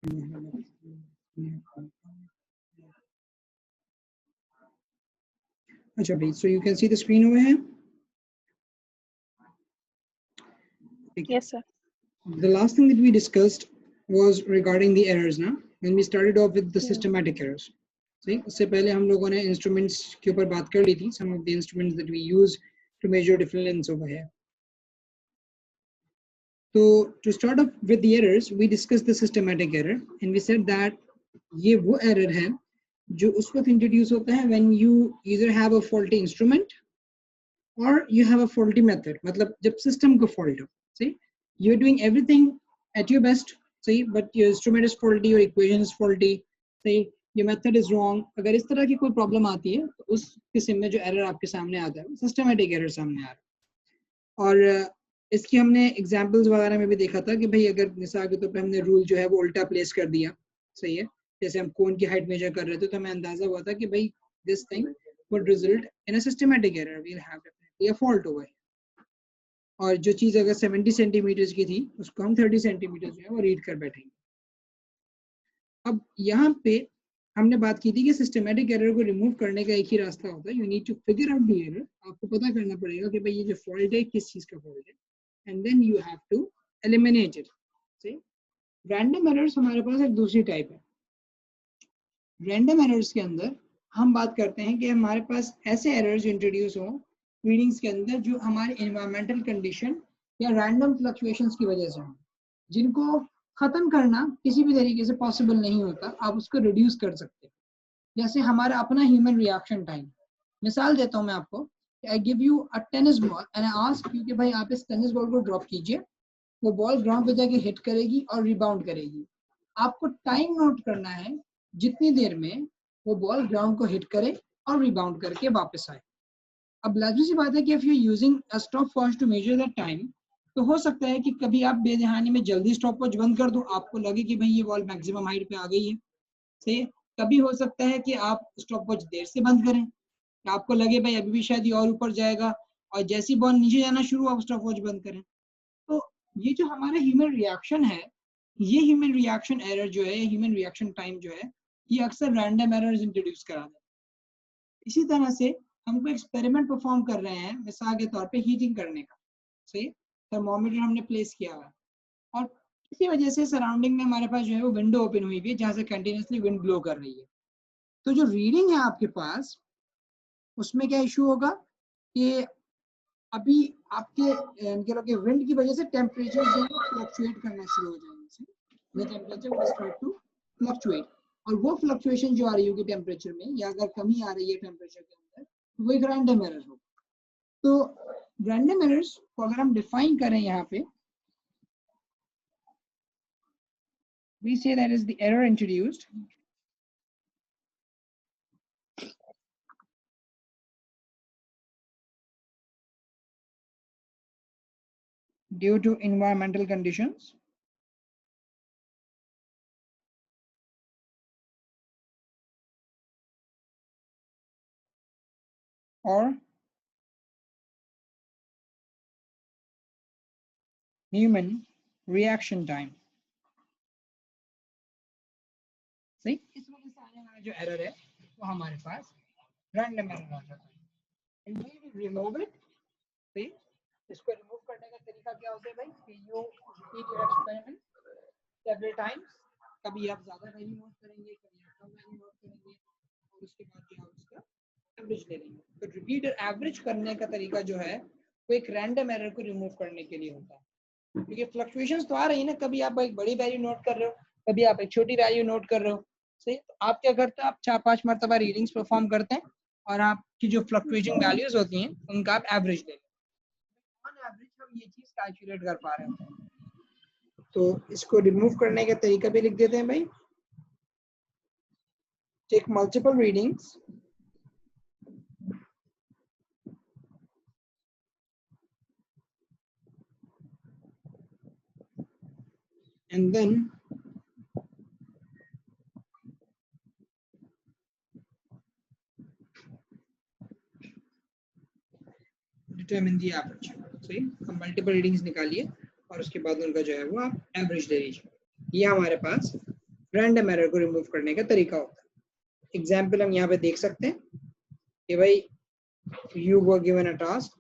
अच्छा भाई, so you can see the screen over here. Yes, sir. The last thing that we discussed was regarding the errors now, when we started off with the systematic errors. See, उससे पहले हम लोगों ने instruments के ऊपर बात कर ली थी, some of the instruments that we use to measure difference over here. So to start off with the errors, we discussed the systematic error and we said that ये वो error है जो उस वक्त introduce होता है when you either have a faulty instrument or you have a faulty method. मतलब जब system को fault हो, see, you're doing everything at your best, see, but your instrument is faulty, your equation is faulty, see, your method is wrong. अगर इस तरह की कोई problem आती है तो उस किस्म में जो error आपके सामने आता है systematic error सामने आ रहा है। और इसकी हमने एग्जाम्पल्स वगैरह में भी देखा था कि भाई अगर मिसाल के तौर पे हमने रूल जो है वो उल्टा प्लेस कर दिया, सही है, जैसे हम कोन की हाइट मेजर कर रहे थे तो हमें अंदाजा हुआ था कि भाई this thing would result in a systematic error, we will have definitely a fault over. और जो चीज अगर 70 सेंटीमीटर की थी उसको हम 30 सेंटीमीटर जो है वो रीड कर बैठेंगे। अब यहाँ पे हमने बात की थी कि सिस्टमैटिक एरर को रिमूव करने का एक ही रास्ता होता है, you need to figure out the error. आपको पता करना पड़ेगा कि भाई ये जो फॉल्ट है किस चीज का फॉल्ट है, and then you have to eliminate it. See, random errors हमारे पास एक दूसरी टाइप है। random errors के अंदर हम बात करते हैं कि हमारे पास ऐसे errors इंट्रोड्यूस हो रीडिंग्स के अंदर जो हमारे environmental condition या random fluctuations की वजह से हो, जिनको खत्म करना किसी भी तरीके से पॉसिबल नहीं होता, आप उसको रिड्यूस कर सकते हैं। जैसे हमारा अपना ह्यूमन रिएक्शन टाइम, मिसाल देता हूँ मैं आपको, I give you a tennis ball and I ask you कि भाई आप इस टेनिस बॉल को ड्रॉप कीजिए, वो बॉल ग्राउंड पे जाके हिट करेगी और रिबाउंड करेगी। आपको टाइम नोट करना है जितनी देर में वो बॉल ग्राउंड को हिट करे और रिबाउंड करके वापस आए। अब लाजिमी सी बात है कि if you using a stop watch to measure the time, तो हो सकता है कि कभी आप बेदहानी में जल्दी स्टॉप वॉच बंद कर दो, आपको लगे कि भाई ये बॉल मैक्सिमम हाइट पे आ गई है, सही है। कभी हो सकता है कि आप स्टॉप वॉच देर से बंद करें, आपको लगे भाई अभी भी शायद ये और ऊपर जाएगा, और जैसी बॉल नीचे जाना शुरू आप स्टॉप वॉच बंद करें। तो ये जो हमारा ह्यूमन रिएक्शन है, ये ह्यूमन रिएक्शन एरर जो है, ह्यूमन रिएक्शन टाइम जो है, ये अक्सर रैंडम एरर्स इंट्रोड्यूस करा देता है। इसी तरह से हम कोई एक्सपेरिमेंट परफॉर्म कर रहे हैं, मिसाल के तौर पे हीटिंग करने का, सही, थर्मोमीटर हमने प्लेस किया हुआ है और किसी वजह से सराउंडिंग में हमारे पास जो है वो विंडो ओपन हुई हुई है जहाँ से कंटिन्यूसली विंड ब्लो कर रही है। तो जो रीडिंग है आपके पास उसमें क्या इशू होगा कि अभी आपके विंड की वजह से टेम्परेचर जो है फ्लक्चुएट करना शुरू हो जाएंगे, the temperature will start to fluctuate, और वो फ्लक्चुएशन जो आ रही होगी टेम्परेचर में, या अगर कमी आ रही है टेम्परेचर के अंदर, वो एक रैंडम एरर होगा। तो रैंडम एरर्स को अगर हम डिफाइन करें यहाँ पे, we say that is the error introduced due to environmental conditions or human reaction time। सही, इस वजह से आने वाला जो एरर है वो हमारे पास रैंडम एरर आ जाता है। And we will remove it। सही, इसको रिमूव करने का तरीका क्या होता है भाई, कि you repeat your experiment several times, कभी आप ज्यादा वैल्यू नोट करेंगे, कभी आप कम वैल्यू नोट करेंगे, और उसके बाद जो आप उसका एवरेज ले लेंगे। तो रिपीट और एवरेज करने का तरीका जो है वो एक रैंडम एरर को रिमूव करने के लिए होता है, क्योंकि फ्लक्चुएशंस तो आ रही है ना, कभी आप एक बड़ी वैल्यू नोट कर रहे हो, कभी आप एक छोटी वैल्यू नोट कर रहे हो, सही। तो आप क्या करते हैं, आप 4-5 मरतबा रीडिंग्स परफॉर्म करते हैं और आपकी जो फ्लक्चुएटिंग वैल्यूज होती हैं उनका आप एवरेज ले लेते हैं। ऑन एवरेज हम ये चीज कैलकुलेट कर पा रहे हैं। तो इसको रिमूव करने का तरीका भी लिख देते हैं भाई, take multiple readings and then determine the average। सही, हम मल्टीपल रीडिंग्स निकालिए और उसके बाद उनका जो है वो आप एवरेज ले लीजिए। ये हमारे पास रैंडम एरर को रिमूव करने का तरीका होता है। एग्जाम्पल हम यहाँ पे देख सकते हैं कि भाई you were given a task,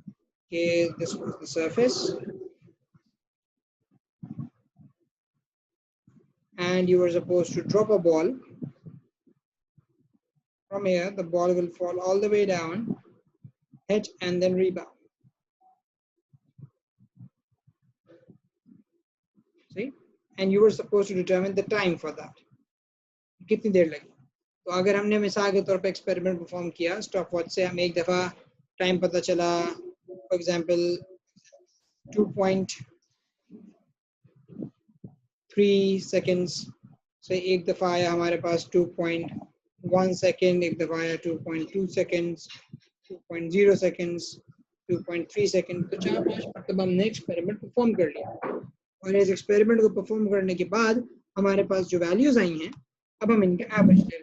okay, this was the surface and you were supposed to drop a ball from here. The ball will fall all the way down, hit and then rebound. See, and you were supposed to determine the time for that. कितनी देर लगी? तो अगर हमने मिसाल के तौर पे experiment perform किया, स्टॉप वॉच से हमें एक दफ़ा टाइम पता चला, फॉर एग्जांपल 2.3 सेकेंड्स से एक दफ़ा आया हमारे पास 2.1 सेकेंड, एक दफ़ा आया 2.2 सेकेंड्स, 2.0 सेकेंड्स, 2.3 सेकेंड, तो 4-5 मरतबा हमने एक्सपेरिमेंट परफॉर्म कर लिया और इस एक्सपेरिमेंट को परफॉर्म करने के बाद हमारे पास जो वैल्यूज आई हैं, अब हम इनका एवरेज ले लें।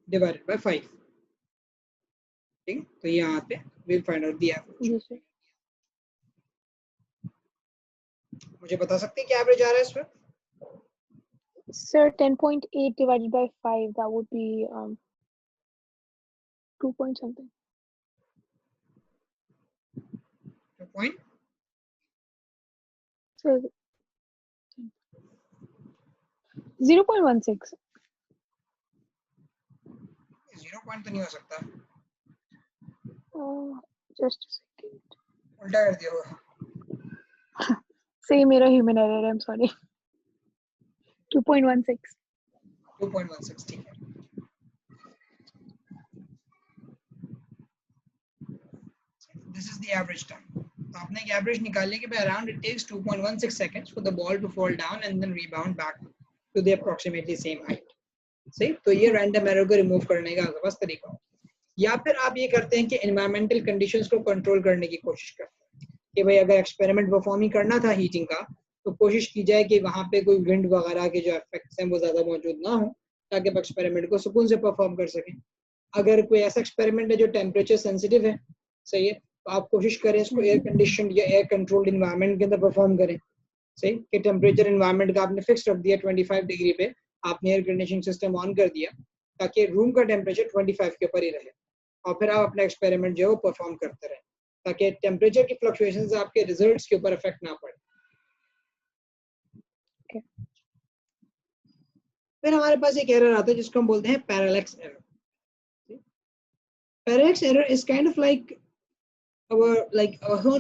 डिवाइडेड बाय 5, ठीक है? तो यहाँ पे we'll find out the average. मुझे बता सकते हैं क्या एवरेज आ रहा है इस पर? Sir, 10.8 divided by 5, that would be 2 point something. 2 point? So 0.16. 0 point तो नहीं हो सकता, Just a second. उल्टा कर दिया होगा। Same error, human error, I'm sorry. 2.16. 2.16, ठीक है। This is the average time. तो आपने एक एवरेज निकालने के बाद around it takes 2.16 seconds for the ball to fall down and then rebound back to the approximately same height. सही? तो ये रैंडम एरर को रिमूव करने का आपके पास तरीका हो। या फिर आप ये करते हैं कि एनवायरमेंटल कंडीशंस को कंट्रोल करने की कोशिश करते हैं कि भाई अगर एक्सपेरिमेंट परफॉर्म ही करना था हीटिंग का, तो कोशिश की जाए कि वहाँ पे कोई विंड वगैरह के जो इफेक्ट्स हैं वो ज़्यादा मौजूद ना हो, ताकि आप एक्सपेरिमेंट को सुकून से परफॉर्म कर सकें। अगर कोई ऐसा एक्सपेरिमेंट है जो टेम्परेचर सेंसिटिव है, सही है, तो आप कोशिश करें इसको एयर कंडीशनड या एयर कंट्रोल्ड इन्वायरमेंट के अंदर परफॉर्म करें। सही कि टेम्परेचर इन्वायरमेंट का आपने फिक्स रख दिया 25 डिग्री पे, आपने एयर कंडीशनिंग सिस्टम ऑन कर दिया ताकि रूम का टेम्परेचर 25 के ऊपर ही रहे और फिर आप अपना एक्सपेरिमेंट जो है वो परफॉर्म करते रहें ताकि टेम्परेचर की फ्लक्चुएशंस आपके रिजल्ट्स के ऊपर इफेक्ट ना पड़े। Okay. फिर हमारे पास एक एरर आता है जिसको हम बोलते हैं parallax error. Parallax error is kind of like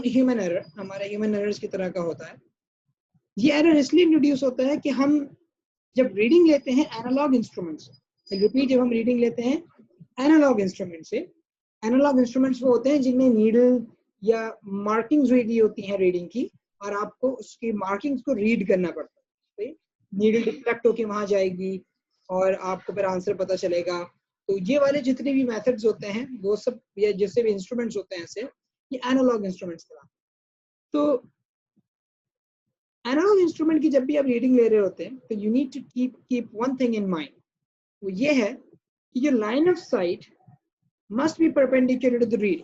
human error, हमारे ह्यूमन एरर्स की तरह का होता है। ये एरर इसलिए इंट्रोड्यूस होता है कि हम जब रीडिंग लेते हैं एनालॉग इंस्ट्रूमेंट से, रिपीट, जब हम रीडिंग लेते हैं एनालॉग इंस्ट्रूमेंट से, एनालॉग इंस्ट्रूमेंट्स वो होते हैं जिनमें नीडल या मार्किंग्स रेडी होती हैं रीडिंग की और आपको उसकी मार्किंग्स को रीड करना पड़ता है। नीडल डिफ्लेक्ट होके वहां जाएगी और आपको फिर आंसर पता चलेगा। तो ये वाले जितने भी मेथड्स होते हैं वो सब, या जिससे भी इंस्ट्रूमेंट्स होते हैं ऐसे, ये एनालॉग इंस्ट्रूमेंट्स कहलाते हैं। तो एनालॉग इंस्ट्रूमेंट की जब भी आप रीडिंग ले रहे होते हैं तो you need to keep one thing in mind, वो ये है कि जो line of sight must be perpendicular to the read.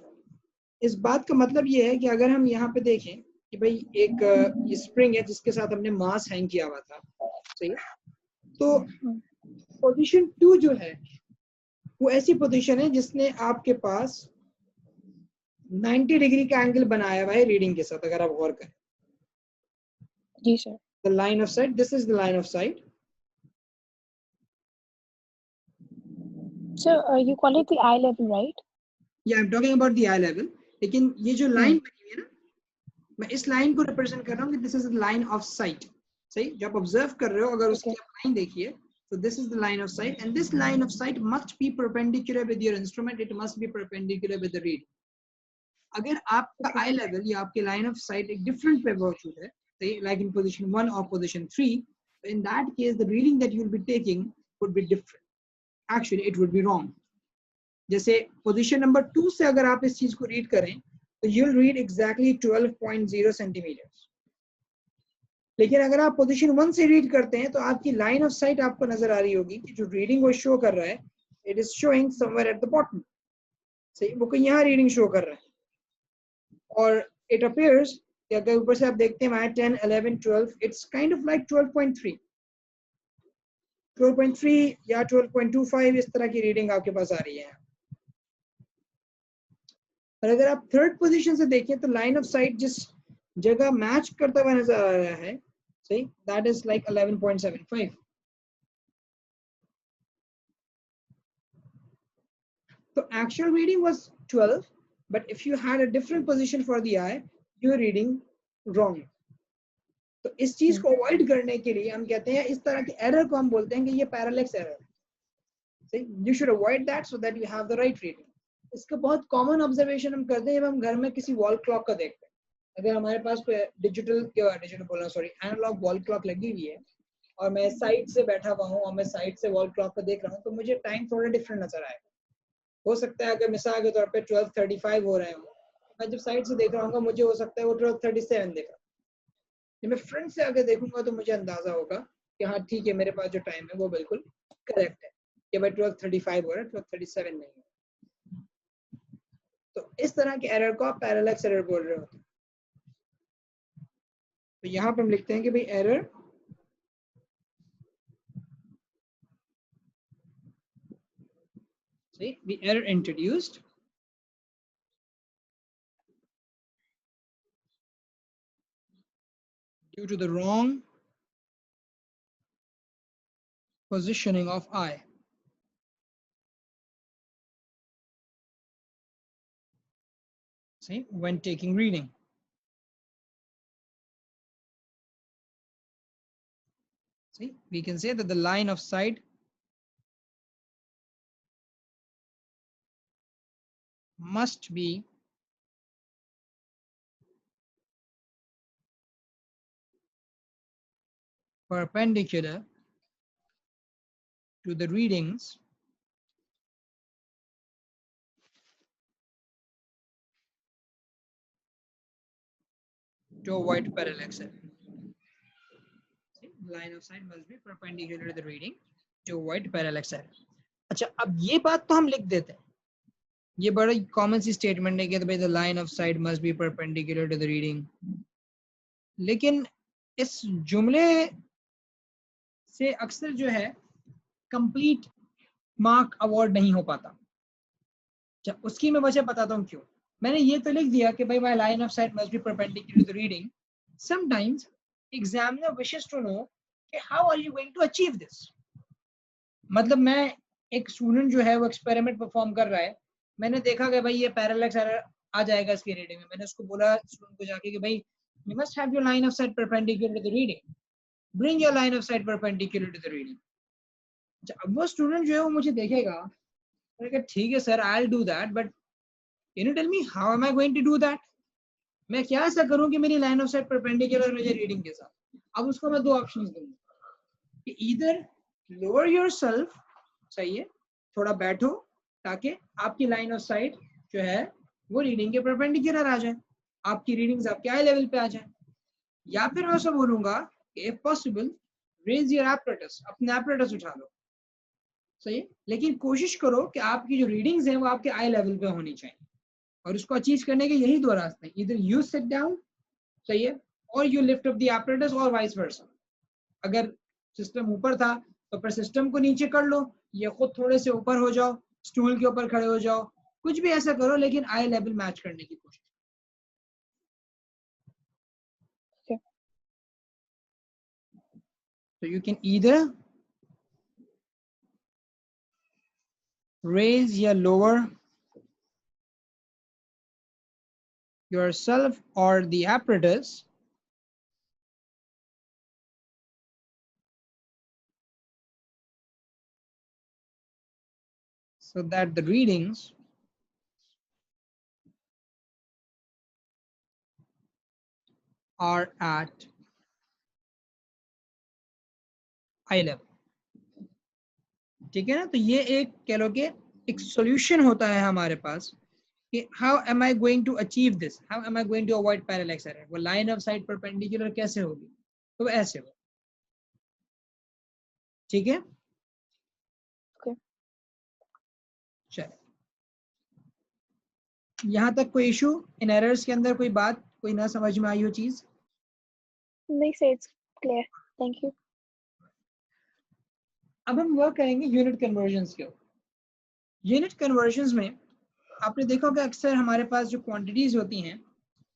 इस बात का मतलब ये है कि अगर हम यहाँ पे देखें कि भाई एक ये स्प्रिंग है जिसके साथ हमने मास हैंग किया हुआ था, सही है, तो पोजीशन 2 जो है वो ऐसी पोजीशन है जिसने आपके पास 90 डिग्री का एंगल बनाया हुआ है रीडिंग के साथ। अगर आप गौर करें, जी sir, the line of sight, this is the line of sight. So you call it the eye level, right? Yeah, I'm talking about the eye level. लेकिन ये जो लाइन बनी हुई है ना, मैं इस लाइन को रिप्रेजेंट कर रहा हूँ कि this is the line of sight. सही, जब ऑब्जर्व कर रहे हो अगर उसकी आप लाइन देखिए, so this is the line of sight and this line of sight must be perpendicular with your instrument. It must be perpendicular with the reed. अगर आपका eye level या आपके line of sight एक different पे मौजूद है, like in position 1 or position 3, in that case the reading that you will be taking would be different. Actually it would be wrong. जैसे position number 2 से अगर आप इस चीज को रीड करें तो you'll read exactly 12.0 centimeters. लेकिन अगर आप पोजीशन 1 से रीड करते हैं तो आपकी लाइन ऑफ साइट आपको नजर आ रही होगी कि जो रीडिंग वो शो कर रहा है, it is showing somewhere at the bottom. सही, वो कहीं यहाँ रीडिंग शो कर रहा है, और इट अपीयर्स कि अगर ऊपर से आप देखते हैं 10, 11, 12, इट्स काइंड ऑफ लाइक 12.3 या 12.25 इस तरह की रीडिंग आपके पास आ रही है। और अगर आप थर्ड पोजीशन से देखें तो लाइन ऑफ साइट जिस जगह मैच करता हुआ नजर आ रहा है, सही, दैट इज लाइक 11.75। तो actual reading was 12, but if you had a different position for the eye, you're reading wrong. तो इस चीज को अवॉइड करने के लिए हम कहते हैं, इस तरह के एरर को हम बोलते हैं कि ये पैरालेक्स एरर। सही, you should avoid that so that you have the right reading. इसका बहुत कॉमन ऑब्जर्वेशन हम करते हैं जब हम घर में किसी वॉल क्लॉक का देखते हैं। अगर हमारे पास डिजिटल बोलना सॉरी एनालॉग वॉल क्लॉक लगी हुई है और मैं साइड से बैठा हुआ हूँ और मैं साइड से वॉल क्लॉक को देख रहा हूँ, तो मुझे टाइम थोड़ा डिफरेंट नजर आएगा। हो सकता है अगर मिसाल के तौर पे 12:35 हो रहे हो, मैं जब साइड से देख रहा हूँ मुझे हो सकता है वो 12:37 देख रहा हूँ। जब मैं फ्रंट से आगे देखूंगा तो मुझे अंदाजा होगा कि हाँ ठीक है, मेरे पास जो टाइम है वो बिल्कुल करेक्ट है, कि भाई 12:35 हो रहा है, 12:37 नहीं है। तो इस तरह के एरर को आप पैरेलैक्स एरर बोल रहे होते हैं। तो यहाँ पे हम लिखते हैं कि भाई error the error introduced due to the wrong positioning of eye. See, when taking reading. See, we can say that the line of sight must be perpendicular to the readings to avoid parallax error. See, line of sight must be perpendicular to the reading to avoid parallax error. अच्छा, अब ये बात तो हम लिख देते हैं, ये बड़ा कॉमन सी स्टेटमेंट है कि भाई the line of sight must be perpendicular to the reading, लेकिन इस जुमले से अक्सर जो है कंप्लीट मार्क अवार्ड नहीं हो पाता। उसकी मैं वजह बताता हूँ क्यों। मैंने ये तो लिख दिया कि भाई my line of sight must be perpendicular to the reading. Sometimes examiner wishes to know कि how are you going to achieve this. मतलब मैं एक स्टूडेंट जो है वो एक्सपेरिमेंट परफॉर्म कर रहा है, मैंने देखा कि भाई ये पैरेलैक्स एरर आ जाएगा इसकी रीडिंग में। मैंने उसको बोला स्टूडेंट को जाके कि भाई you must have your line of sight perpendicular to the reading, bring your line of sight perpendicular to the reading. अब वो स्टूडेंट जो है वो मुझे देखेगा, मैंने कहा ठीक है sir, I will do that, but can you tell me how am I going to do that. मैं क्या ऐसा करूं कि मेरी लाइन ऑफ साइट परपेंडिकुलर हो जाए रीडिंग के साथ। अब उसको मैं दो ऑप्शंस दूंगा कि ईदर लोअर योरसेल्फ, सही है, थोड़ा बैठो ताकि आपकी लाइन ऑफ साइट जो है वो रीडिंग के परपेंडिकुलर आ जाए, आपकी रीडिंग्स आपके आई लेवल पे आ जाए, या फिर मैं ऐसा बोलूंगा कि if possible raise your apparatus, अपने एपरेटस उठा लो, सही है, लेकिन कोशिश करो कि आपकी जो रीडिंग्स हैं वो आपके आई लेवल पे होनी चाहिए। और उसको अचीव करने के यही दो रास्ते हैं, इधर यू सिट डाउन, सही है, और you lift up the apparatus, और वाइस वर्सा। अगर सिस्टम ऊपर था तो फिर सिस्टम को नीचे कर लो, या खुद थोड़े से ऊपर हो जाओ, स्टूल के ऊपर खड़े हो जाओ, कुछ भी ऐसा करो, लेकिन आई लेवल मैच करने की कोशिश। So you can either raise or lower yourself or the apparatus so that the readings are at eye level। ठीक है ना। तो ये एक कह लो कि एक सॉल्यूशन होता है हमारे पास कि how am I going to achieve this, how am I going to avoid parallax error. वो लाइन ऑफ साइट परपेंडिकुलर कैसे होगी, तो ऐसे हो, ठीक है। Okay. चलो, यहाँ तक कोई इशू इन एरर्स के अंदर, कोई बात कोई ना समझ में आई हो चीज? नहीं sir, it's clear. Thank you. अब हम वर्क करेंगे यूनिट कन्वर्जन्स के ऊपर। यूनिट कन्वर्जन्स में आपने देखा होगा अक्सर हमारे पास जो क्वांटिटीज होती हैं,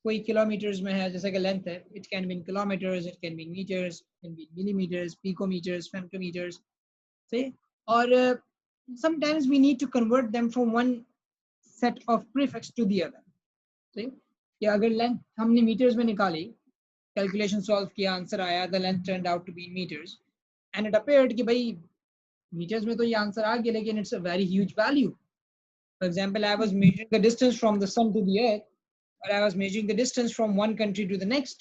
कोई किलोमीटर्स में है, जैसे कि लेंथ है, it can be in kilometres, it can be metres, can be millimetres, picometres, femtometres, सही। और sometimes we need to convert them from one set of prefix to the other, सही। कि अगर लेंथ हमने मीटर्स में निकाली, calculation solve किया, answer आया, the length turned out to be in meters, and it appeared कि भाई मीटर्स में तो ये आंसर आ गया, लेकिन it's a very huge value. For example, I was measuring the distance from the sun to the earth, or I was measuring the distance from one country to the next,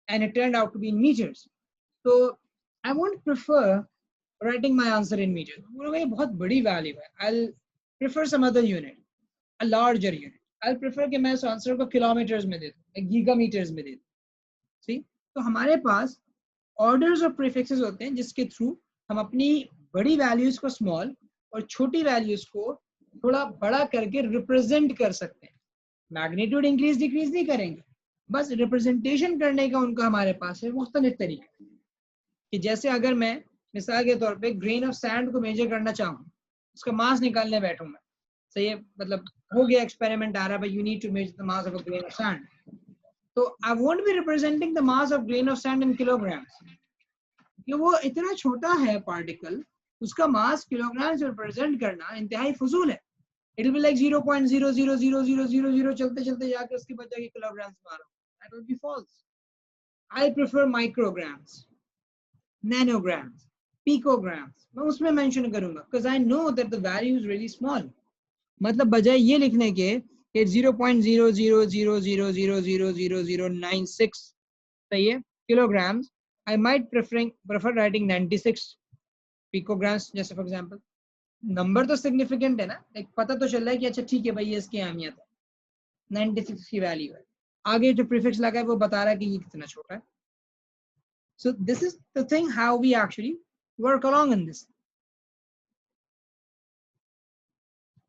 and it turned out to be in meters. So I won't prefer writing my answer in meters. ये बहुत बड़ी value है. I'll prefer some other unit, a larger unit. I'll prefer कि मैं इस answer को kilometres में दे दूँ, गीगामीटर्स में दे दूँ। See? तो हमारे पास orders और prefixes होते हैं जिसके थ्रू हम अपनी बड़ी values को small और छोटी values को थोड़ा बड़ा करके represent कर सकते हैं। मैग्नीट्यूड इंक्रीज डिक्रीज नहीं करेंगे, बस रिप्रेजेंटेशन करने का उनका हमारे पास है मुख्तलिफ तरीके। कि जैसे अगर मैं मिसाल के तौर पे ग्रेन ऑफ सैंड को मेजर करना चाहूँ, उसका मास निकालने बैठूं मैं, सही है, मतलब हो गया एक्सपेरिमेंट आ रहा है, you need to measure the mass of a grain of sand, तो I won't be representing the mass of grain of sand in kilograms, कि वो इतना छोटा है पार्टिकल, उसका मास किलोग्राम से रिप्रेजेंट करना इंतहाई फजूल है। It will be like 0.000000 चलते चलते जाकर उसके बाद जाके kilograms में आ रहा हूँ. That will be false. I prefer micrograms, nanograms, picograms. मैं उसमें mention करूँगा because I know that the value is really small. मतलब बजाय ये लिखने के 0.0000000096 सही है kilograms, I might prefer writing 96 picograms जैसे for example. नंबर तो सिग्निफिकेंट है ना, एक पता तो चल रहा है कि अच्छा ठीक है भाई ये इसकी अहमियत है, 96 की वैल्यू है, आगे जो प्रीफिक्स लगा है वो बता रहा है कि ये कितना छोटा है। So this is the thing how we actually work along in this.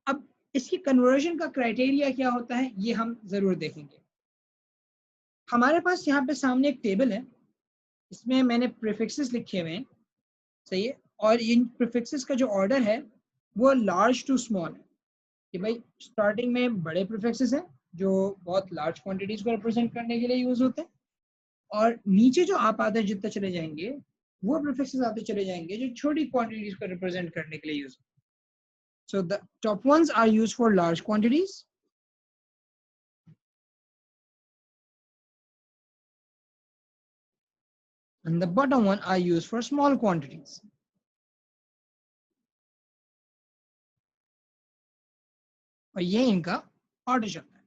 अब इसकी कन्वर्जन का क्राइटेरिया क्या होता है ये हम जरूर देखेंगे। हमारे पास यहाँ पे सामने एक टेबल है, इसमें मैंने प्रीफिक्सेस लिखे हुए हैं, सही है, और इन प्रीफिक्सेस का जो ऑर्डर है वो लार्ज टू स्मॉल है, कि भाई स्टार्टिंग में बड़े प्रीफिक्सेस हैं जो बहुत लार्ज क्वांटिटीज को रिप्रेजेंट करने के लिए यूज होते हैं, और नीचे जो आप आते जितने चले जाएंगे वो प्रीफिक्सेस आते चले जाएंगे जो छोटी क्वांटिटीज को रिप्रेजेंट करने के लिए यूज होते हैं। So the top ones are used for large quantities, and the bottom one are used for small quantities. और ये इनका ऑर्डर चलता है।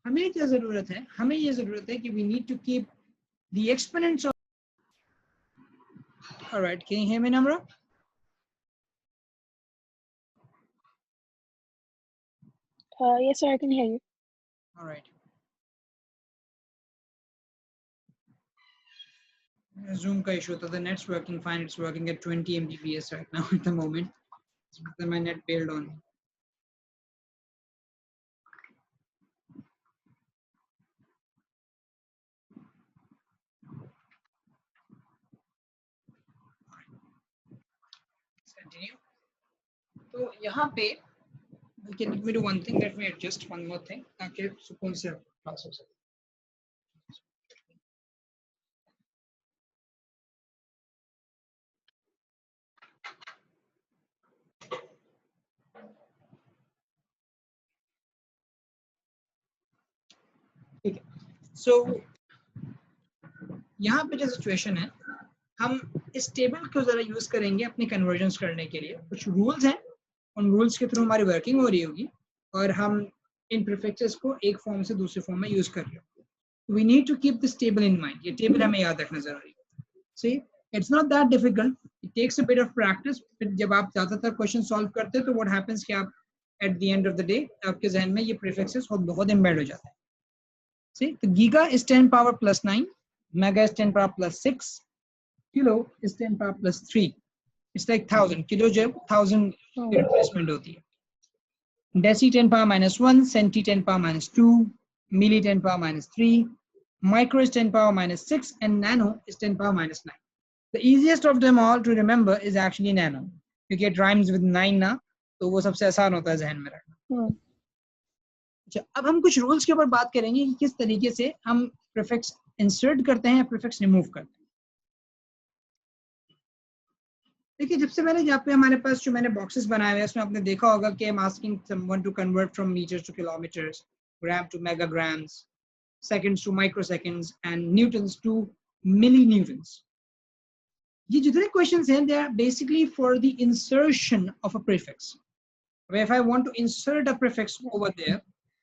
हमें क्या जरूरत है, हमें ये जरूरत है कि we need to keep the exponents of, all right, can you hear me Namra? Yes sir, I can hear you. All right. Zoom का issue था, the net's working fine, it's working at 20 Mbps right now at the moment. Then my net bailed on me. Let's continue. तो यहाँ पे let me do one thing, let me adjust one more thing ताकि सुकून से class हो सके। ठीक है, सो यहाँ पे जो सिचुएशन है, हम इस टेबल को जरा यूज करेंगे अपनी कन्वर्जन्स करने के लिए। कुछ रूल्स हैं, उन रूल्स के थ्रू हमारी वर्किंग हो रही होगी और हम इन प्रीफिक्सेस को एक फॉर्म से दूसरे फॉर्म में यूज कर रहे हो। We need to keep this table in mind, ये टेबल हमें याद रखना जरूरी है। See it's not that difficult, it takes a bit of practice. जब आप ज्यादातर क्वेश्चन सॉल्व करते हैं तो व्हाट हैपेंस कि आप at the end of the day आपके जहन में ये प्रीफिक्सेस बहुत एम्बेड हो जाते हैं। See the giga is 10 power +9, mega is 10 power plus 6, kilo is 10 power plus 3. It's like 1000. Kilo जो 1000 की replacement होती है. Deci 10 power minus 1, centi 10 power minus 2, milli 10 power minus 3, micro is 10 power minus 6, and nano is 10 power minus 9. The easiest of them all to remember is actually nano, क्योंकि it rhymes with 9 ना, तो वो सबसे आसान होता है जहन में रखना. अच्छा, अब हम कुछ रूल्स के ऊपर बात करेंगे कि किस तरीके से हम प्रीफिक्स इंसर्ट करते हैं या प्रीफिक्स रिमूव करते हैं. देखिए, जब से मैंने यहाँ पे हमारे पास जो मैंने बॉक्सेस बनाए हुए हैं उसमें आपने देखा होगा कि I am asking someone to convert from metres to kilometres, gram to megagrams, seconds to microseconds and newtons to millinewtons. ये जितने क्वेश्चंस हैं they are basically for the insertion of a prefix. If I want to insert a prefix over there,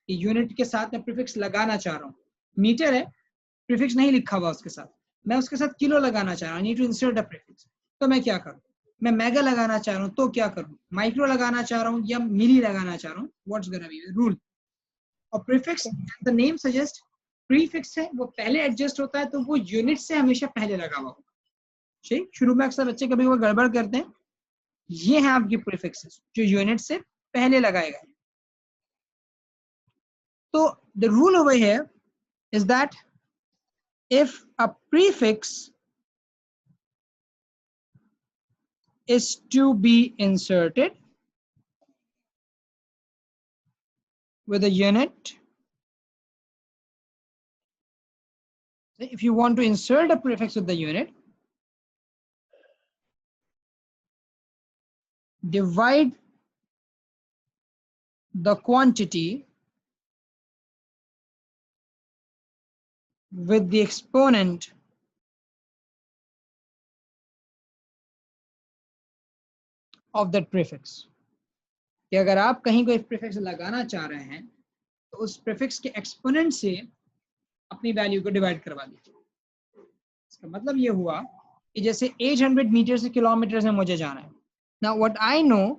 unit के साथ मैं prefix लगाना चाह रहा हूँ. मीटर है, प्रीफिक्स नहीं लिखा हुआ उसके साथ, मैं उसके साथ किलो लगाना चाह रहा हूँ, need to insert a prefix. तो मैं क्या करूँ? मैं मेगा लगाना चाह रहा हूँ तो क्या करूँ? माइक्रो लगाना चाह रहा हूँ या मिली लगाना चाह रहा हूँ? What's gonna be the rule? और prefix, the name suggest, prefix है वो पहले एडजस्ट होता है, तो वो यूनिट से हमेशा पहले लगा हुआ होगा. ठीक, शुरू में अक्सर बच्चे कभी वो गड़बड़ करते हैं. ये है आपके प्रीफिक्सेस जो यूनिट से पहले लगाए गए. तो the rule over here is that if a prefix is to be inserted with a unit. If you want to insert a prefix with the unit, divide the quantity with the exponent of that prefix. कि अगर आप कहीं कोई prefix लगाना चाह रहे हैं तो उस प्रीफिक्स के एक्सपोनेंट से अपनी वैल्यू को डिवाइड करवा दीजिए. इसका मतलब ये हुआ कि जैसे 800 मीटर से किलोमीटर में मुझे जाना है. नाउ व्हाट आई नो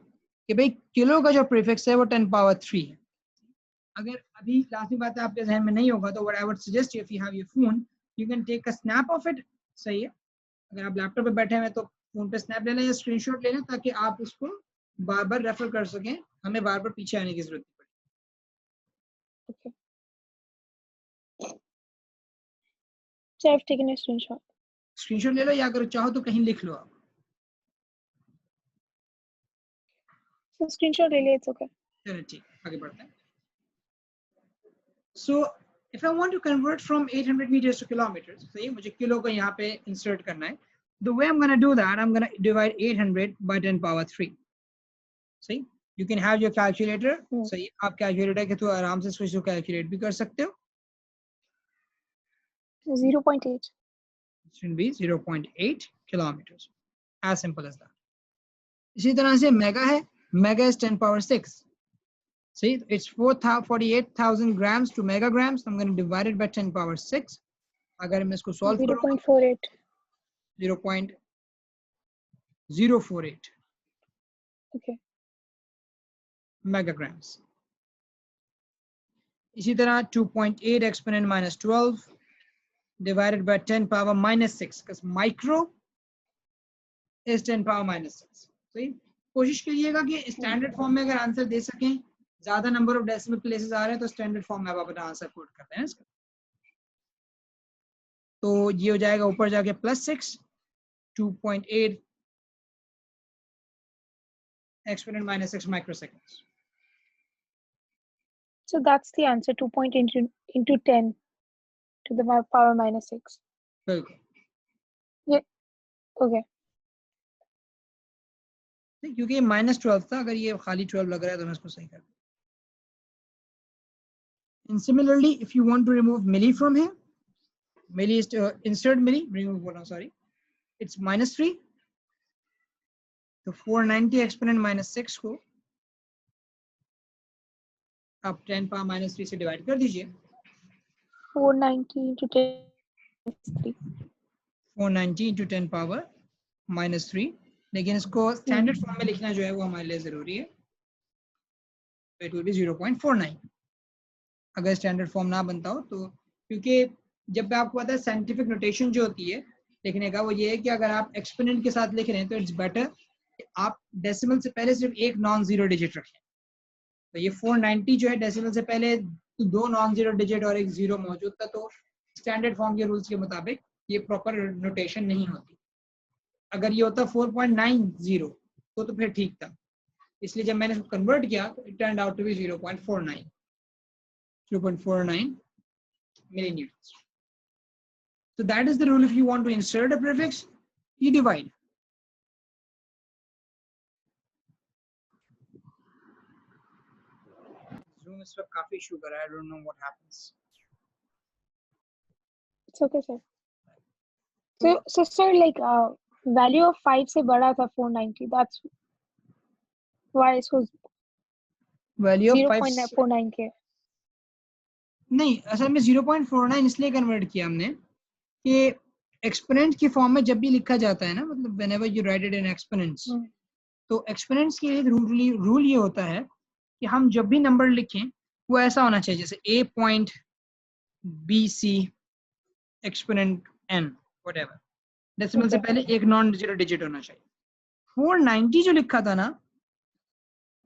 कि भाई किलो का जो प्रीफिक्स है वो 10 पावर 3 है. अगर अभी लास्ट बात है आपके जहन में नहीं होगा तो what I would suggest if you have your phone, you can take a snap of it. सही है, अगर आप लैपटॉप पे बैठे हैं तो फोन पे स्नैप ले लें या स्क्रीनशॉट ले लें ताकि आप उसको बार बार रेफर कर सकें, हमें बार बार पीछे आने की जरूरत नहीं पड़ेगी. So I've taken a screenshot. Screenshot ले लो या अगर चाहो तो कहीं लिख लो आप. So screenshot really, it's okay. चलो ठीक, आगे बढ़ते हैं. So if I want to convert from 800 meters to kilometers, सही, मुझे किलो को यहाँ पे insert करना है. The way I'm going to do that, I'm going to divide 800 by 10 power 3. सही, you can have your calculator. सही, आप calculator के थ्रू आराम से इसको calculate भी कर सकते हो. 0.8. It should be 0.8 kilometers. As simple as that. इसी तरह से मेगा है, mega is 10 power 6. See, it's 48,000 grams to megagrams. I'm going to divide it by 10 power 6. अगर मैं इसको solve करूँ 0.48. 0.048 Okay. megagrams. इसी तरह 2.8 exponent minus 12 divided by 10 power minus 6, because micro is 10 power minus 6. सही, कोशिश करिएगा कि स्टैंडर्ड फॉर्म में अगर आंसर दे सकें. ज्यादा नंबर ऑफ डेसिमल प्लेसेस आ रहे हैं तो स्टैंडर्ड फॉर्म में आप अपना आंसर पुट करते हैं इसका. तो ये हो जाएगा ऊपर जाके +6, 2.8 exponent minus 6 microseconds. So that's the answer, 2.8 into 10 to the power minus 6. बिल्कुल. Yeah. Okay. क्योंकि ये -12 था, अगर ये खाली 12 लग रहा है तो मैं इसको सही कर. And similarly, if you want to remove milli from here, milli is to insert milli, remove what? I'm sorry, it's -3. तो 490 exponent minus 6 को आप 10 power minus 3 से डिवाइड कर दीजिए. 490 into 10 3. 490 into 10 power minus 3. लेकिन इसको स्टैंडर्ड फॉर्म में लिखना जो है वो हमारे लिए जरूरी है. It will be 0.49. अगर स्टैंडर्ड फॉर्म ना बनता हो तो, क्योंकि जब आपको पता है साइंटिफिक नोटेशन जो होती है लिखने का, वो ये है कि अगर आप एक्सपोनेंट के साथ लिख रहे हैं तो इट्स बेटर आप डेसिमल से पहले सिर्फ एक नॉन जीरो डिजिट रखें। तो ये 490 जो है डेसिमल से पहले दो नॉन जीरो डिजिट और एक जीरो मौजूद था, तो स्टैंडर्ड फॉर्म के रूल्स के मुताबिक ये प्रॉपर नोटेशन नहीं होती। अगर ये होता 4.90 तो फिर ठीक था, इसलिए जब मैंने कन्वर्ट किया तो it turned out to be 0.49 millimeters. So that is the rule. If you want to insert a prefix, you divide. Zoom is for coffee sugar. I don't know what happens. It's okay, sir. So sir, like value of 5 से बड़ा था 490. That's why इसको Value of 0.49 के नहीं, असल में 0.49 इसलिए convert किया हमने कि एक्सपोनेंट की फॉर्म में जब भी लिखा जाता है ना, मतलब whenever you write it in exponents, तो एक्सपोनेंट्स के लिए रूल ये होता है कि हम जब भी नंबर लिखें वो ऐसा होना चाहिए जैसे a point b c exponent n whatever, decimal से पहले एक नॉन जीरो डिजिट होना चाहिए। 490 जो लिखा था ना,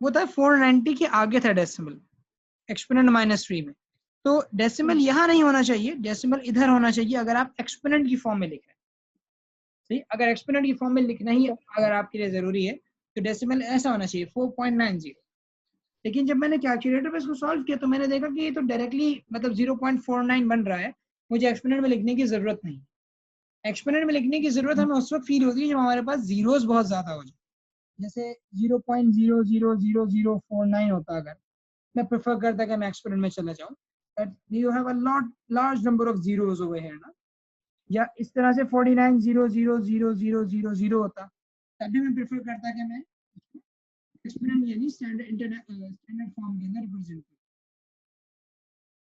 वो था 490 के आगे था डेसिमल एक्सपोनेंट -3 में, तो डेसिमल यहाँ नहीं होना चाहिए, डेसिमल इधर होना चाहिए अगर आप एक्सपोनेंट की फॉर्म में लिख रहे हैं। सही, अगर एक्सपोनेंट की फॉर्म में लिखना ही अगर आपके लिए जरूरी है तो डेसिमल ऐसा होना चाहिए 4.90। लेकिन जब मैंने कैलकुलेटर पे इसको सॉल्व किया तो मैंने देखा कि ये तो डायरेक्टली मतलब 0.49 बन रहा है, मुझे एक्सपोनेंट में लिखने की जरूरत नहीं। एक्सपोनेंट में लिखने की जरूरत हमें उस वक्त फील होती है जब हमारे पास जीरोस बहुत ज्यादा हो जाए, जैसे 0.0000049 होता। अगर मैं प्रेफर करता कि मैं एक्सपोनेंट में चला जाऊं, that you have a large number of zeros over here ना, या इस तरह से 49,000,000 होता, तब भी मैं प्रेफर करता कि मैं एक्सपोनेंट यानी स्टैंडर्ड फॉर्म के अंदर रिप्रेजेंट करूं।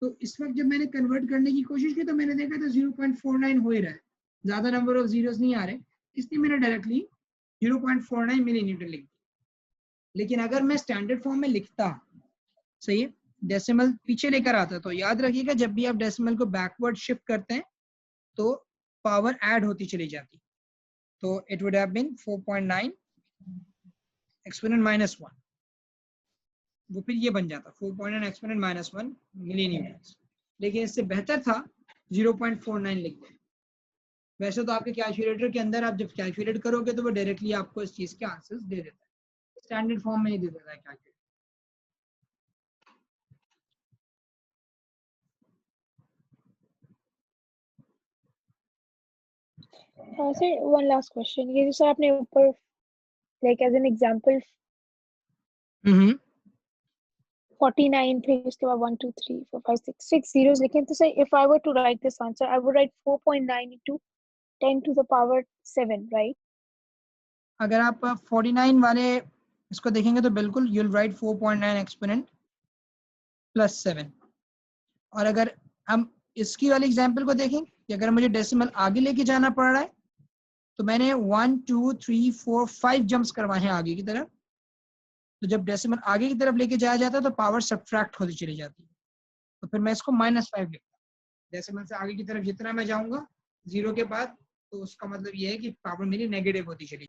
तो इस वक्त जब मैंने कन्वर्ट करने की कोशिश की तो मैंने देखा तो 0.49 हो ही रहा है, ज्यादा नंबर ऑफ जीरोस नहीं आ रहे, इसलिए मैंने डायरेक्टली 0.49 मिलीमीटर लिख दिया। लेकिन अगर मैं स्टैंडर्ड फॉर्म में लिखता, सही है, डेसिमल पीछे लेकर आता, तो याद रखिएगा जब भी आप डेसिमल को बैकवर्ड शिफ्ट करते हैं तो पावर ऐड होती चली जाती, तो it would have been 4.9 exponent -1, वो फिर ये बन जाता 4.9 एक्सपोनेंट -1 मिलीमीटर। लेकिन इससे बेहतर था 0.49 लिख दें। वैसे तो आपके कैलकुलेटर के अंदर आप जब कैलकुलेट करोगे तो वो डायरेक्टली आपको इस चीज के आंसर्स दे देता है, स्टैंडर्ड फॉर्म में नहीं दे देता है calculator. sir, one last question. ये जो सर आपने ऊपर like as an example 49 फिर उसके बाद 1 2 3 4 5 6 zeros लिखे, तो sir if I were to write this answer I would write 4.9 into 10 to the power 7, right? अगर आप 49 वाले इसको देखेंगे तो बिल्कुल you'll write 4.9 एक्सपोनेंट +7। और अगर हम इसकी वाली एग्जांपल को देखें कि अगर मुझे डेसिमल आगे लेके जाना पड़ रहा है तो मैंने 1 2 3 4 5 जंप्स करवाए हैं आगे की तरफ, तो जब डेसिमल आगे की तरफ लेके जाया जाता है तो पावर सब्ट्रैक्ट होती चली जाती है, तो फिर मैं इसको -5 लिखता। डेसिमल से आगे की तरफ जितना मैं जाऊंगा जीरो के बाद, तो उसका मतलब ये है कि पावर मेरी नेगेटिव होती चली।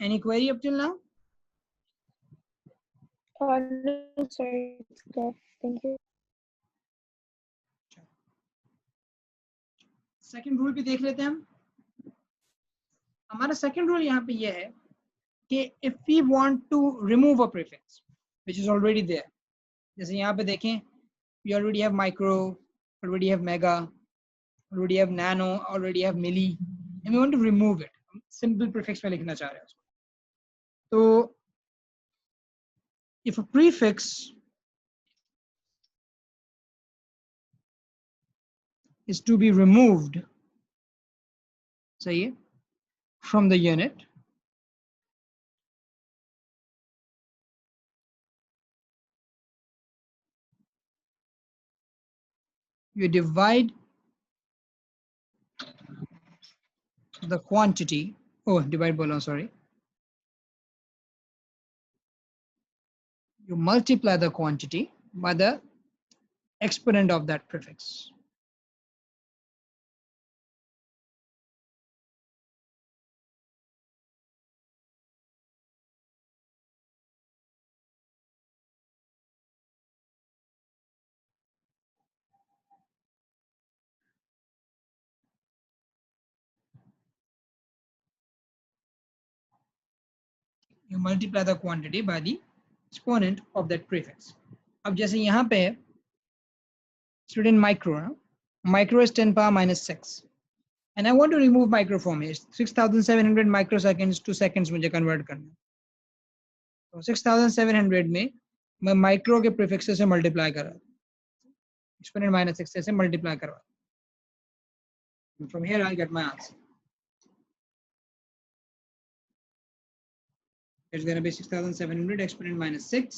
Any query up till now? No, sir. It's clear. Thank you. Second rule भी देख लेते हैं हम। हमारा सेकंड रूल यहाँ पे ये है कि if we want to remove a prefix which is already there, जैसे यहाँ पे देखें we already have micro, already have mega, already have nano, already have milli, and we want to remove it, simple prefix में लिखना चाह रहे हैं उसको। तो if a prefix is to be removed, say, from the unit, you divide the quantity, you multiply the quantity by the exponent of that prefix. You multiply the quantity by the exponent of that prefix. अब जैसे यहाँ पे student micro is 10 power minus 6 and I want to remove micro from here. 6700 microseconds to seconds मुझे convert करना है. तो 6700 में मैं micro के prefix से multiply कर रहा हूँ. Exponent minus 6 से multiply करवा. From here I'll get my answer. It's going to be 6700 exponent minus 6.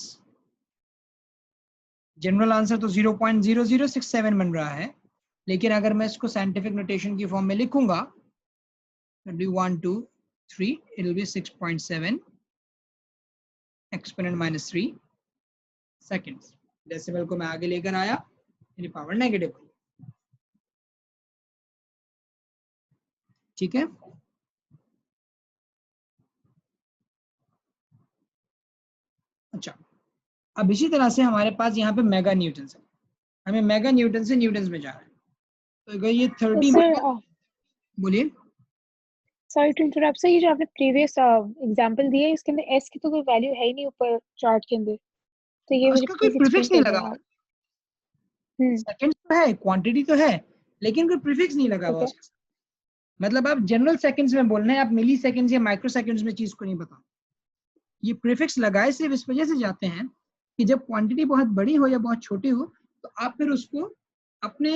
General answer तो 0.0067 बन रहा है, लेकिन अगर मैं इसको साइंटिफिक नोटेशन की फॉर्म में लिखूंगा तो do 1 2 3 it will be 6.7 exponent minus 3 seconds. Decimal को मैं आगे लेकर आया, मेरी पावर नेगेटिव हुई. ठीक है. अच्छा, अब इसी तरह से हमारे पास यहाँ पे मेगा न्यूटन्स है. हमें मेगा न्यूटन से न्यूटन्स में जा रहा है. तो अगर ये 30 बोलिए. सॉरी टू इंटरप्ट सर, ये जो आपने प्रीवियस एग्जांपल दिए इसके अंदर एस की तो कोई वैल्यू है ही नहीं ऊपर चार्ट के अंदर, तो ये मुझे उसका कोई प्लीज प्रीफिक्स नहीं एक्सप्लेन लगा करना हुआ. है. सेकंड्स तो है, क्वांटिटी तो है, लेकिन कोई प्रीफिक्स नहीं लगा हुआ उसके साथ. मतलब आप जनरल सेकंड्स में बोल रहे हैं, आप मिली सेकंड्स या माइक्रो सेकंड्स में चीज को नहीं बता. ये प्रीफिक्स लगाए सिर्फ इस वजह से जाते हैं कि जब क्वांटिटी बहुत बड़ी हो या बहुत छोटी हो तो आप फिर उसको अपने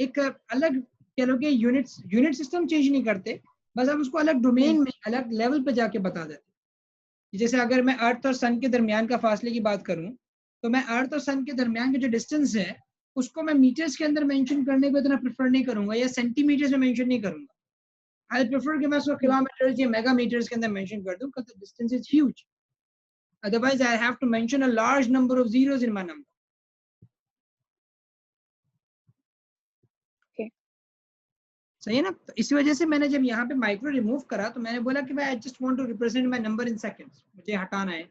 एक अलग कह लो कि यूनिट सिस्टम चेंज नहीं करते, बस आप उसको अलग डोमेन में अलग लेवल पे जाके बता देते. जैसे अगर मैं अर्थ और सन के दरमियान का फासले की बात करूं तो मैं अर्थ और सन के दरमियान के जो डिस्टेंस है उसको मैं मीटर्स के अंदर मेंशन करने को इतना प्रेफर नहीं करूंगा या सेंटीमीटर्स में मेंशन नहीं करूंगा. आई प्रेफर कि मैं उसको किलोमीटर्स या मेगामीटर्स के अंदर मेंशन कर दूं because the distance is huge. Otherwise, I have to mention a large number of zeros in my number. Okay. सही है ना. तो इसी वजह से मैंने जब यहाँ पे माइक्रो रिमूव करा तो मैंने बोला कि मैं just want to represent my number in seconds. मुझे हटाना है,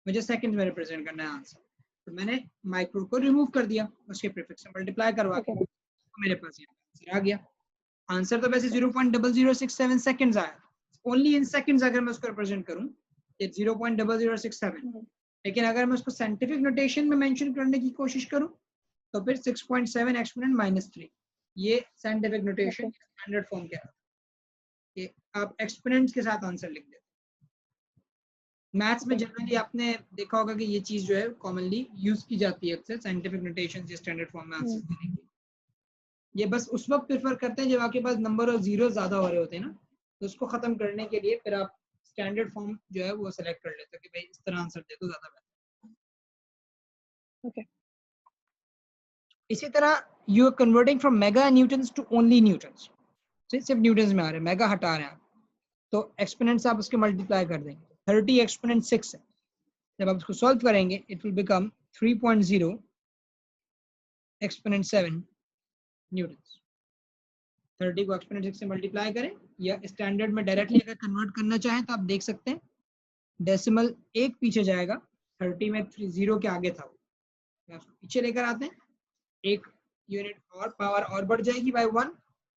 मुझे सेकंड्स में रिप्रेजेंट करना है आंसर. तो मैंने माइक्रो को रिमूव कर दिया, उसके प्रीफिक्स से मल्टीप्लाई करवा के तो मेरे पास यहाँ आंसर आ गया. आंसर तो वैसे 0.0067 सेकंड्स आया. ओनली इन सेकंड्स अगर मैं उसको रिप्रेजेंट करूं ये 0.0067, लेकिन अगर मैं उसको साइंटिफिक नोटेशन में मेंशन करने की कोशिश करूं तो फिर 6.7 एक्सपोनेंट माइनस 3. ये साइंटिफिक नोटेशन स्टैंडर्ड फॉर्म के कि आप एक्सपोनेंट्स के साथ आंसर लिख देते. मैथ्स में जनरली आपने देखा होगा कि ये चीज जो है कॉमनली यूज की जाती है अक्सर साइंटिफिक नोटेशन या स्टैंडर्ड फॉर्म में आंसर देने की. ये बस उस वक्त प्रेफर करते हैं जब आपके पास नंबर और जीरो ज्यादा हो रहे होते हैं ना, तो उसको खत्म करने के लिए फिर आप स्टैंडर्ड फॉर्म जो है वो सेलेक्ट कर लेते हो कि भाई इस तरह आंसर दे तो ज्यादा बेहतर. Okay. इसी तरह you are converting from mega newtons to only newtons. सिर्फ न्यूटन्स में आ रहे हैं, मेगा हटा रहे हैं आप, तो एक्सपोनेंट्स आप उसके मल्टीप्लाई कर देंगे. 30 एक्सपोनेंट 6 है. जब आप इसको सॉल्व करेंगे it will become 3.0 exponent 7 Newton's. 30 को एक्सपोनेंट 6 से मल्टीप्लाई करें या स्टैंडर्ड में डायरेक्टली अगर कन्वर्ट करना चाहें तो आप देख सकते हैं डेसिमल एक पीछे जाएगा. 30 में 0 के आगे था, तो उसको पीछे लेकर आते हैं, एक यूनिट और पावर और बढ़ जाएगी by 1.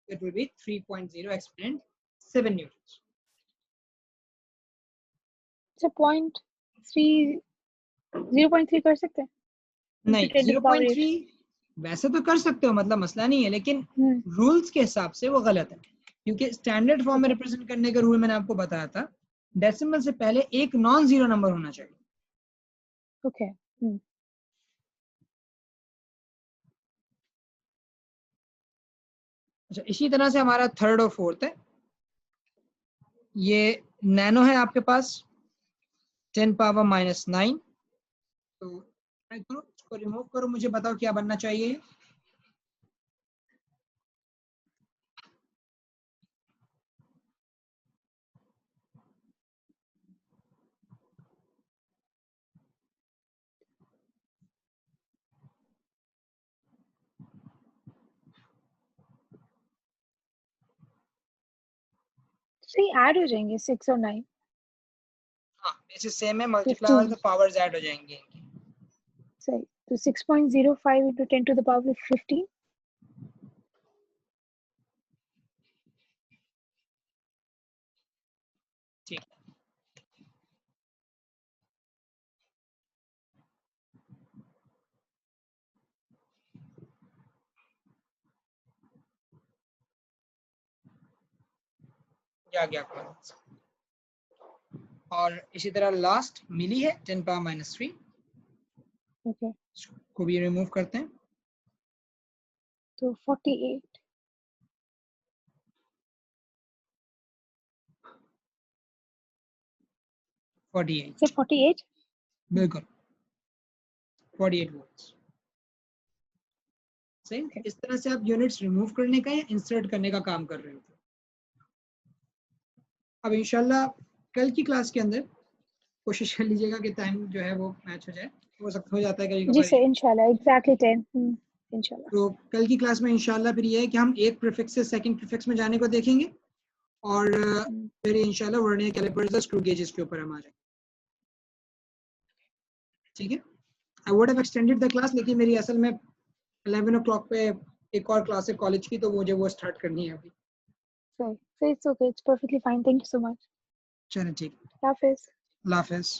It will be 3.0 exponent 7 newtons. अच्छा, 0.3 कर सकते हैं? नहीं, 0.3 वैसे तो कर सकते हो, मतलब मसला नहीं है, लेकिन रूल्स के हिसाब से वो गलत है, क्योंकि स्टैंडर्ड फॉर्म में रिप्रेजेंट करने का रूल मैंने आपको बताया था, डेसिमल से पहले एक नॉन जीरो नंबर होना चाहिए. ओके. अच्छा, इसी तरह से हमारा थर्ड और फोर्थ है. ये नैनो है आपके पास 10 पावर माइनस 9. तो इसको रिमूव करो, मुझे बताओ क्या बनना चाहिए. सही ऐड हो जाएंगे 6 और 9. हाँ बेसिस सेम है, मल्टीप्लाई वाले तो पावर्स ऐड हो जाएंगे इनकी। सही, तो 6.05 into 10 to the power 15. ठीक, आ गया आपका। और इसी तरह लास्ट मिली है 10 पावर -3 Okay, को भी रिमूव करते हैं। तो 48. 48 से 48. बिल्कुल 48 वोल्ट्स। सही, Okay. इस तरह से आप यूनिट्स रिमूव करने का या इंसर्ट करने का काम कर रहे हो। अब इंशाल्लाह कल की क्लास के अंदर कोशिश कर लीजिएगा कि टाइम जो है वो मैच हो जाए, हो जाता है कभी जी कभार। सर, इंशाल्लाह exactly 10. इंशाल्लाह। तो कल की क्लास में इंशाल्लाह फिर ये है कि हम एक प्रीफिक्स से सेकंड प्रीफिक्स में जाने को देखेंगे और फिर इंशाल्लाह वर्नियर कैलिपर्स स्क्रू गेजेस के ऊपर हम आ जाएंगे। ठीक है, I would have extended the class, लेकिन मेरी असल में 11 o'clock पे एक और क्लास है कॉलेज की, तो मुझे वो स्टार्ट करनी है अभी। सही, it's okay, it's perfectly fine. Thank you so much. चलो ठीक, हाफिज। अल्लाह हाफिज़।